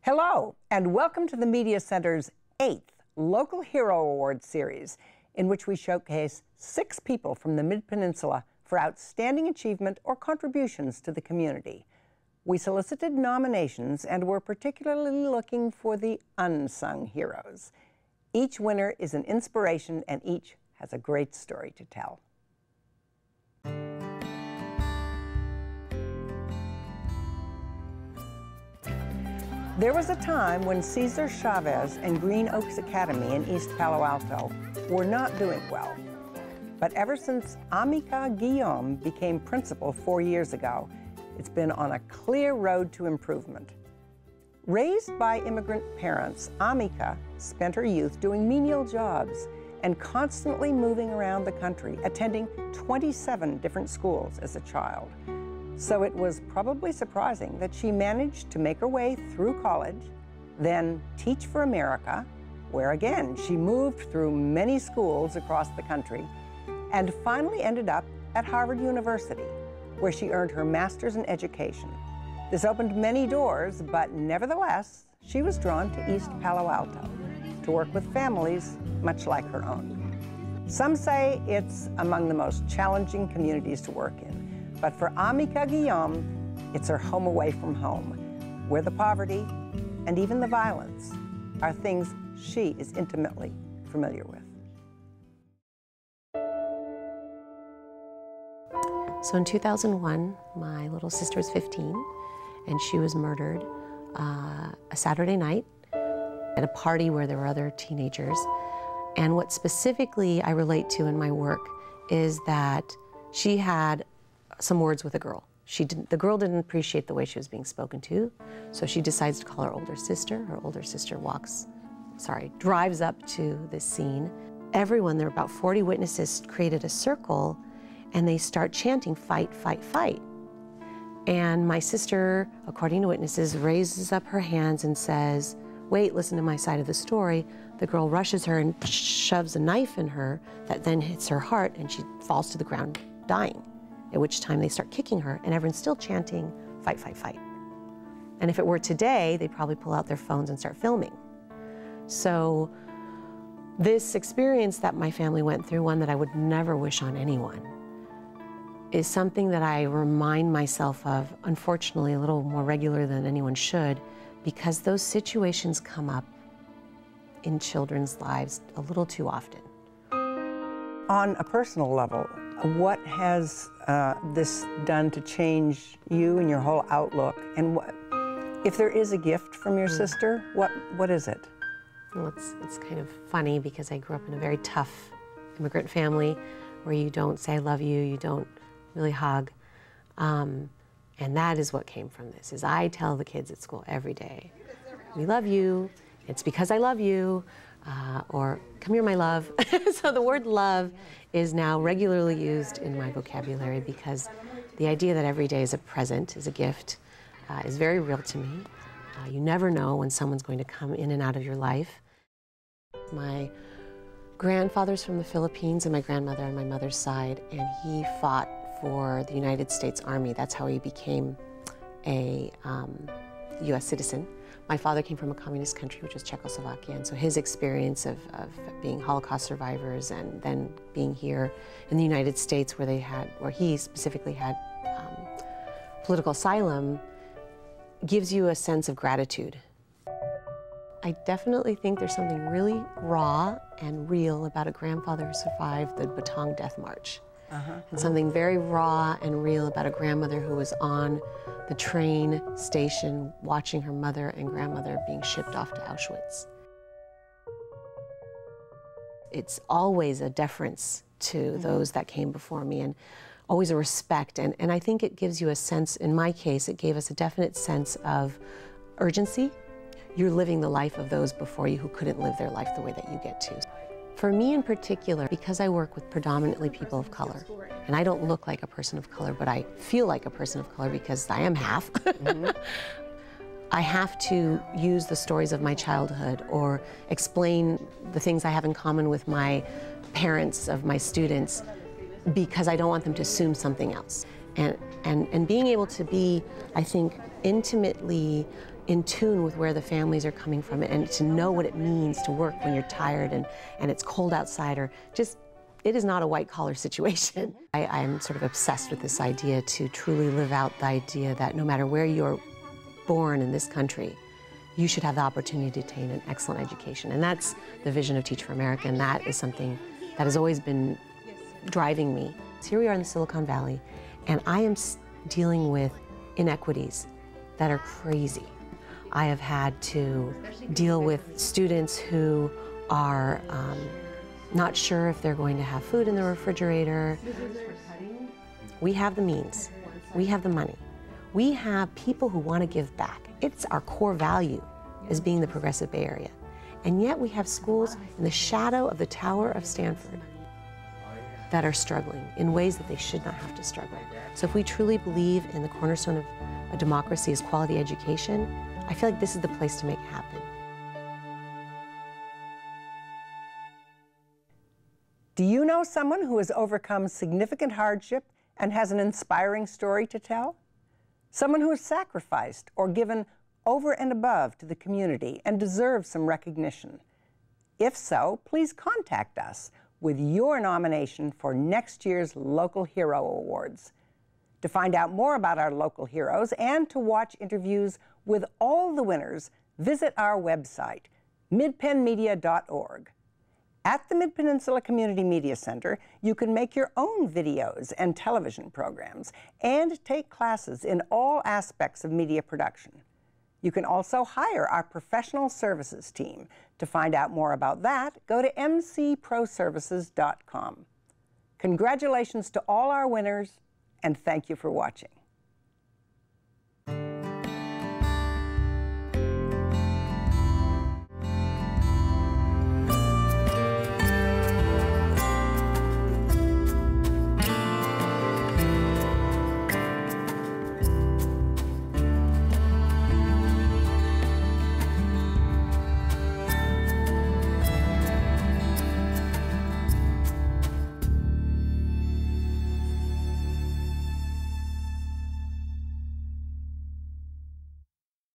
Hello, and welcome to the Media Center's 8th Local Hero Award series, in which we showcase 6 people from the Mid-Peninsula for outstanding achievement or contributions to the community. We solicited nominations and were particularly looking for the unsung heroes. Each winner is an inspiration, and each has a great story to tell. There was a time when Cesar Chavez and Green Oaks Academy in East Palo Alto were not doing well. But ever since Amika Guillaume became principal 4 years ago, it's been on a clear road to improvement. Raised by immigrant parents, Amika spent her youth doing menial jobs and constantly moving around the country, attending 27 different schools as a child. So it was probably surprising that she managed to make her way through college, then teach for America, where again she moved through many schools across the country, and finally ended up at Harvard University, where she earned her master's in education. This opened many doors, but nevertheless, she was drawn to East Palo Alto to work with families much like her own. Some say it's among the most challenging communities to work in. But for Amica Guillaume, it's her home away from home, where the poverty and even the violence are things she is intimately familiar with. So in 2001, my little sister was 15, and she was murdered a Saturday night at a party where there were other teenagers. And what specifically I relate to in my work is that she had some words with a girl. The girl didn't appreciate the way she was being spoken to, so she decides to call her older sister. Her older sister drives up to this scene. Everyone, there were about 40 witnesses, created a circle, and they start chanting, "Fight, fight, fight." And my sister, according to witnesses, raises up her hands and says, "Wait, listen to my side of the story." The girl rushes her and shoves a knife in her that then hits her heart, and she falls to the ground dying. At which time they start kicking her, and everyone's still chanting, "Fight, fight, fight." And if it were today, they'd probably pull out their phones and start filming. So this experience that my family went through, one that I would never wish on anyone, is something that I remind myself of, unfortunately, a little more regular than anyone should, because those situations come up in children's lives a little too often. On a personal level, what has this done to change you and your whole outlook? And if there is a gift from your sister, what is it? Well, it's kind of funny because I grew up in a very tough immigrant family where you don't say I love you, you don't really hug. And that is what came from this, is I tell the kids at school every day, "We love you, it's because I love you," or "Come here, my love." So the word love is now regularly used in my vocabulary because the idea that every day is a present, is a gift, is very real to me. You never know when someone's going to come in and out of your life. My grandfather's from the Philippines and my grandmother on my mother's side, and he fought for the United States Army. That's how he became a U.S. citizen. My father came from a communist country, which was Czechoslovakia, and so his experience of being Holocaust survivors and then being here in the United States where he specifically had political asylum gives you a sense of gratitude. I definitely think there's something really raw and real about a grandfather who survived the Batang Death March. And something very raw and real about a grandmother who was on the train station watching her mother and grandmother being shipped off to Auschwitz. It's always a deference to those that came before me, and always a respect. And I think it gives you a sense, in my case, it gave us a definite sense of urgency. You're living the life of those before you who couldn't live their life the way that you get to. For me in particular, because I work with predominantly people of color, and I don't look like a person of color, but I feel like a person of color because I am half, I have to use the stories of my childhood or explain the things I have in common with my parents of my students because I don't want them to assume something else. And being able to be, I think, intimately in tune with where the families are coming from and to know what it means to work when you're tired and it's cold outside, or just, it is not a white-collar situation. I'm sort of obsessed with this idea to truly live out the idea that no matter where you're born in this country, you should have the opportunity to attain an excellent education. And that's the vision of Teach for America, and that is something that has always been driving me. So here we are in the Silicon Valley, and I am dealing with inequities that are crazy. I have had to deal with students who are not sure if they're going to have food in the refrigerator. We have the means, we have the money. We have people who want to give back. It's our core value as being the progressive Bay Area. And yet we have schools in the shadow of the Tower of Stanford that are struggling in ways that they should not have to struggle. So if we truly believe in the cornerstone of a democracy as quality education, I feel like this is the place to make it happen. Do you know someone who has overcome significant hardship and has an inspiring story to tell? Someone who has sacrificed or given over and above to the community and deserves some recognition? If so, please contact us with your nomination for next year's Local Hero Awards. To find out more about our local heroes and to watch interviews with all the winners, visit our website, midpenmedia.org. At the Mid-Peninsula Community Media Center, you can make your own videos and television programs and take classes in all aspects of media production. You can also hire our professional services team. To find out more about that, go to mcproservices.com. Congratulations to all our winners, and thank you for watching.